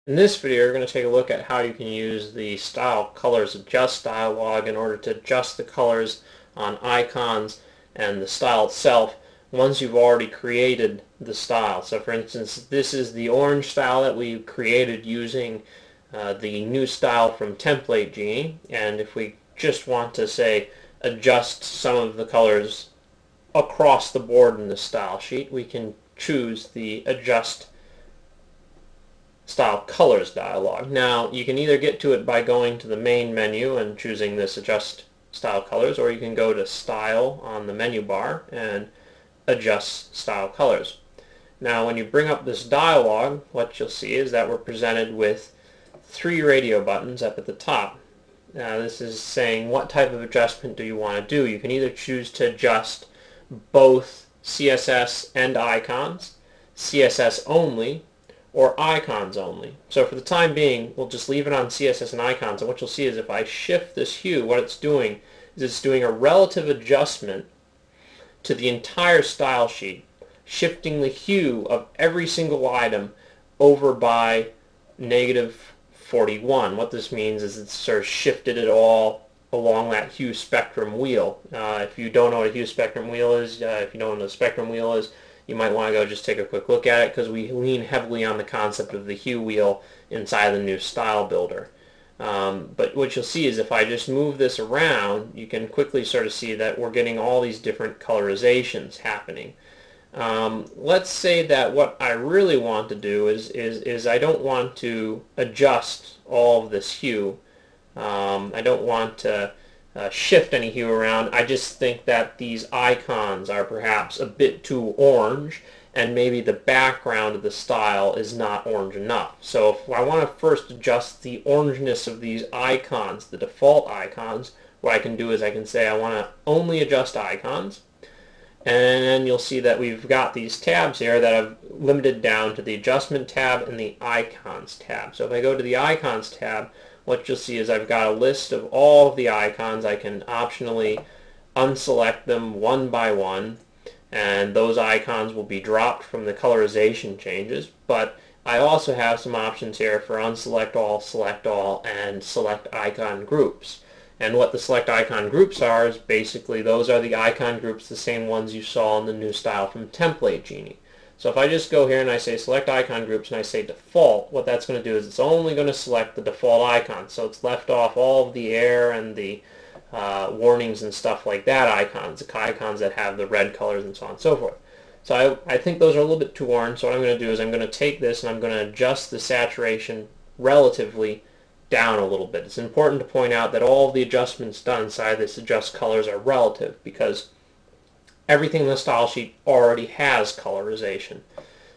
In this video, we're going to take a look at how you can use the Style Colors Adjust dialog in order to adjust the colors on icons and the style itself once you've already created the style. So for instance, this is the orange style that we created using the new style from Template Genie, and if we just want to, say, adjust some of the colors across the board in the style sheet, we can choose the Adjust Style Colors dialog. Now you can either get to it by going to the main menu and choosing this Adjust Style Colors, or you can go to Style on the menu bar and Adjust Style Colors. Now when you bring up this dialog, what you'll see is that we're presented with three radio buttons up at the top. Now this is saying what type of adjustment do you want to do. You can either choose to adjust both CSS and icons, CSS only, or icons only. So for the time being, we'll just leave it on CSS and icons, and what you'll see is if I shift this hue, what it's doing is it's doing a relative adjustment to the entire style sheet, shifting the hue of every single item over by -41. What this means is it's sort of shifted it all along that hue spectrum wheel. If you don't know what a hue spectrum wheel is, if you don't know what a spectrum wheel is, you might want to go just take a quick look at it, because we lean heavily on the concept of the hue wheel inside the new style builder. But what you'll see is if I just move this around, you can quickly sort of see that we're getting all these different colorizations happening. Let's say that what I really want to do is I don't want to adjust all of this hue. I don't want to shift any hue around. I just think that these icons are perhaps a bit too orange, and maybe the background of the style is not orange enough. So if I want to first adjust the orangeness of these icons, the default icons, what I can do is I can say I want to only adjust icons, and then you'll see that we've got these tabs here that I've limited down to the Adjustment tab and the Icons tab. So if I go to the Icons tab, what you'll see is I've got a list of all of the icons. I can optionally unselect them one by one, and those icons will be dropped from the colorization changes. But I also have some options here for unselect all, select all, and select icon groups. And what the select icon groups are is basically those are the icon groups, the same ones you saw in the new style from Template Genie. So if I just go here and I say select icon groups and I say default, what that's going to do is it's only going to select the default icons. So it's left off all of the air and the warnings and stuff like that icons, the icons that have the red colors and so on and so forth. So I think those are a little bit too orange. So what I'm going to do is I'm going to take this and I'm going to adjust the saturation relatively down a little bit. It's important to point out that all of the adjustments done inside this adjust colors are relative, because everything in the style sheet already has colorization.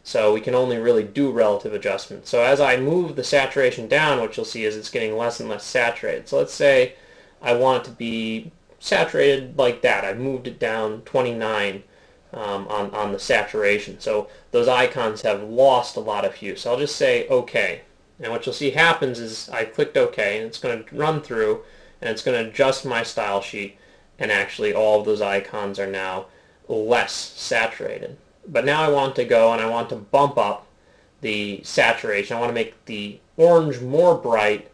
So we can only really do relative adjustments. So as I move the saturation down, what you'll see is it's getting less and less saturated. So let's say I want it to be saturated like that. I've moved it down 29 on the saturation. So those icons have lost a lot of hue. So I'll just say OK. And what you'll see happens is I clicked OK, and it's going to run through, and it's going to adjust my style sheet, and actually all of those icons are now less saturated. But now I want to go and I want to bump up the saturation. I want to make the orange more bright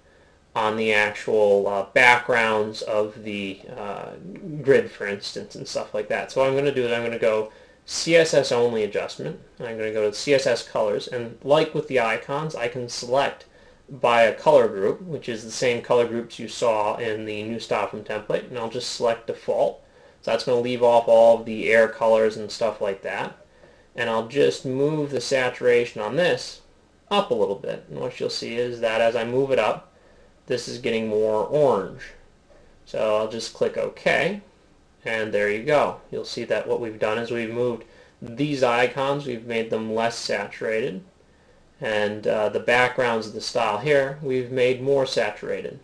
on the actual backgrounds of the grid, for instance, and stuff like that. So what I'm going to do is I'm going to go CSS only adjustment, and I'm going to go to CSS colors, and like with the icons, I can select by a color group, which is the same color groups you saw in the new style from Template, and I'll just select default. So that's going to leave off all of the air colors and stuff like that. And I'll just move the saturation on this up a little bit. And what you'll see is that as I move it up, this is getting more orange. So I'll just click OK, and there you go. You'll see that what we've done is we've moved these icons, we've made them less saturated, and the backgrounds of the style here we've made more saturated.